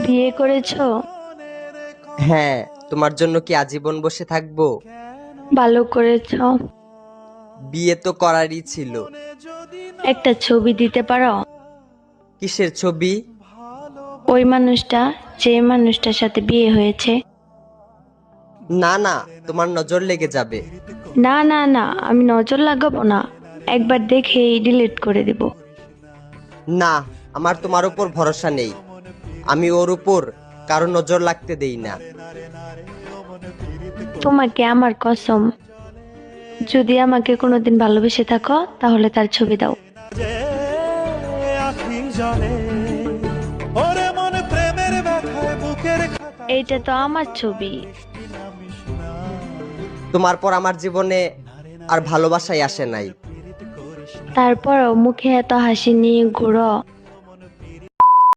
বিয়ে করেছো? হ্যাঁ, তোমার জন্য কি আজীবন বসে থাকবো? ভালো করেছো। বিয়ে তো করারই ছিল। একটা ছবি দিতে পারো? কিসের ছবি? ওই মানুষটা, যে মানুষটার সাথে বিয়ে হয়েছে। না না, তোমার নজর লেগে যাবে। না না না, আমি নজর লাগাবো না, একবার দেখেই ডিলিট করে দিব। না, আমার তোমার উপর ভরসা নেই। আমি ওর উপর কারো নজর লাগতে দেই না। তোমাকে আমার কসম, যদি আমাকে কোনোদিন ভালোবেসে থাকো তাহলে তার ছবি দাও। এইটা তো আমার ছবি। তোমার পর আমার জীবনে আর ভালোবাসাই আসে নাই। তারপরও মুখে এত হাসি নিয়ে ঘুরো।